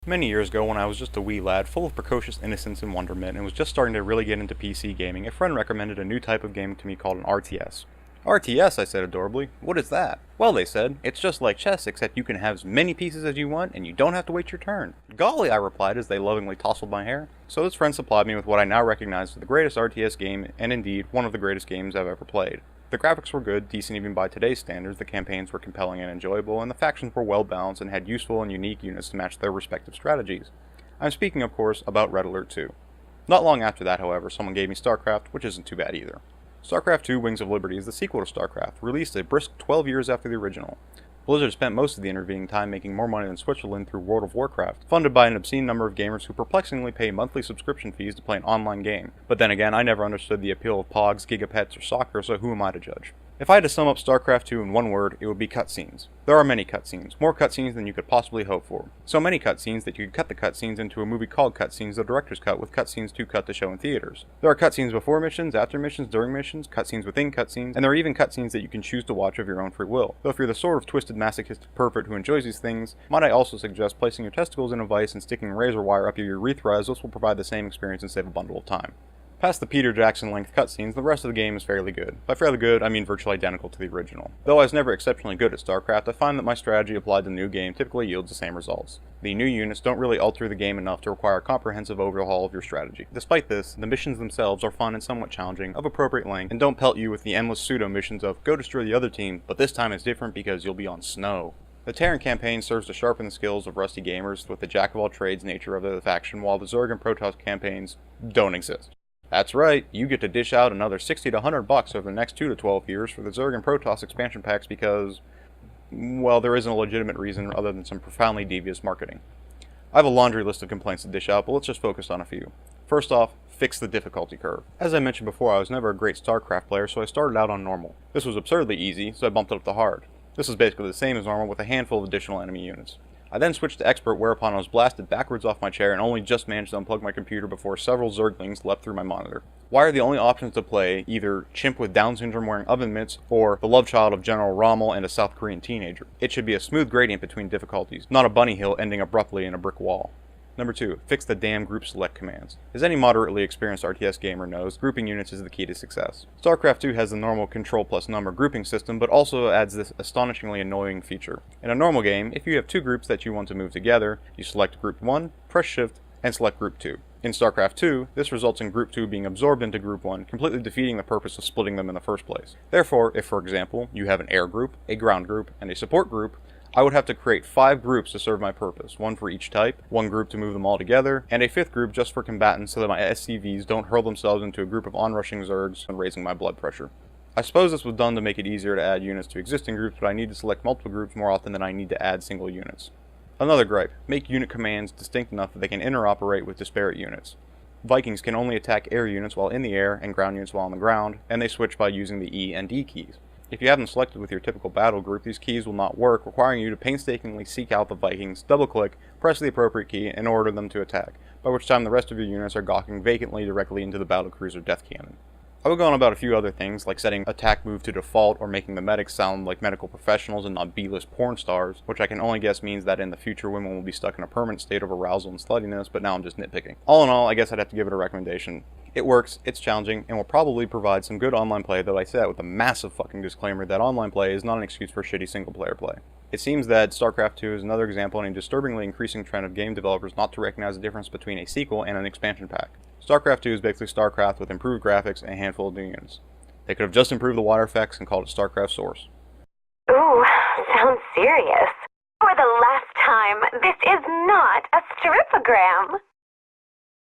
Many years ago, when I was just a wee lad, full of precocious innocence and wonderment, and was just starting to really get into PC gaming, a friend recommended a new type of game to me called an RTS. RTS, I said adorably. What is that? Well, they said, it's just like chess, except you can have as many pieces as you want, and you don't have to wait your turn. Golly, I replied as they lovingly tousled my hair. So this friend supplied me with what I now recognize as the greatest RTS game, and indeed, one of the greatest games I've ever played. The graphics were good, decent even by today's standards, the campaigns were compelling and enjoyable, and the factions were well balanced and had useful and unique units to match their respective strategies. I'm speaking, of course, about Red Alert 2. Not long after that, however, someone gave me StarCraft, which isn't too bad either. StarCraft II Wings of Liberty is the sequel to StarCraft, released a brisk 12 years after the original. Blizzard spent most of the intervening time making more money than Switzerland through World of Warcraft, funded by an obscene number of gamers who perplexingly pay monthly subscription fees to play an online game. But then again, I never understood the appeal of Pogs, Gigapets, or soccer, so who am I to judge? If I had to sum up StarCraft II in one word, it would be cutscenes. There are many cutscenes, more cutscenes than you could possibly hope for. So many cutscenes that you could cut the cutscenes into a movie called Cutscenes, the director's cut, with cutscenes to cut to show in theaters. There are cutscenes before missions, after missions, during missions, cutscenes within cutscenes, and there are even cutscenes that you can choose to watch of your own free will. Though if you're the sort of twisted masochistic pervert who enjoys these things, might I also suggest placing your testicles in a vice and sticking razor wire up your urethra, as this will provide the same experience and save a bundle of time. Past the Peter Jackson length cutscenes, the rest of the game is fairly good. By fairly good, I mean virtually identical to the original. Though I was never exceptionally good at StarCraft, I find that my strategy applied to the new game typically yields the same results. The new units don't really alter the game enough to require a comprehensive overhaul of your strategy. Despite this, the missions themselves are fun and somewhat challenging, of appropriate length, and don't pelt you with the endless pseudo-missions of go destroy the other team, but this time it's different because you'll be on snow. The Terran campaign serves to sharpen the skills of rusty gamers with the jack-of-all-trades nature of the faction, while the Zerg and Protoss campaigns don't exist. That's right, you get to dish out another $60 to $100 over the next 2 to 12 years for the Zerg and Protoss expansion packs because, well, there isn't a legitimate reason other than some profoundly devious marketing. I have a laundry list of complaints to dish out, but let's just focus on a few. First off, fix the difficulty curve. As I mentioned before, I was never a great StarCraft player, so I started out on normal. This was absurdly easy, so I bumped it up to hard. This is basically the same as normal with a handful of additional enemy units. I then switched to Expert, whereupon I was blasted backwards off my chair and only just managed to unplug my computer before several Zerglings leapt through my monitor. Why are the only options to play either chimp with Down syndrome wearing oven mitts or the love child of General Rommel and a South Korean teenager? It should be a smooth gradient between difficulties, not a bunny hill ending abruptly in a brick wall. Number 2. Fix the damn group select commands. As any moderately experienced RTS gamer knows, grouping units is the key to success. StarCraft II has the normal control plus number grouping system, but also adds this astonishingly annoying feature. In a normal game, if you have two groups that you want to move together, you select Group 1, press Shift, and select Group 2. In StarCraft II, this results in Group 2 being absorbed into Group 1, completely defeating the purpose of splitting them in the first place. Therefore, if for example, you have an air group, a ground group, and a support group, I would have to create 5 groups to serve my purpose, one for each type, one group to move them all together, and a 5th group just for combatants so that my SCVs don't hurl themselves into a group of onrushing Zergs and raising my blood pressure. I suppose this was done to make it easier to add units to existing groups, but I need to select multiple groups more often than I need to add single units. Another gripe, make unit commands distinct enough that they can interoperate with disparate units. Vikings can only attack air units while in the air and ground units while on the ground, and they switch by using the E and D keys. If you have them selected with your typical battle group, these keys will not work, requiring you to painstakingly seek out the Vikings, double-click, press the appropriate key, and order them to attack, by which time the rest of your units are gawking vacantly directly into the battlecruiser death cannon. I would go on about a few other things, like setting attack move to default or making the medics sound like medical professionals and not B-list porn stars, which I can only guess means that in the future women will be stuck in a permanent state of arousal and sluttiness, but now I'm just nitpicking. All in all, I guess I'd have to give it a recommendation. It works, it's challenging, and will probably provide some good online play, though I say that with a massive fucking disclaimer that online play is not an excuse for shitty single-player play. It seems that StarCraft II is another example in a disturbingly increasing trend of game developers not to recognize the difference between a sequel and an expansion pack. StarCraft II is basically StarCraft with improved graphics and a handful of new units. They could have just improved the water effects and called it StarCraft Source. Ooh, sounds serious. For the last time, this is not a stripogram.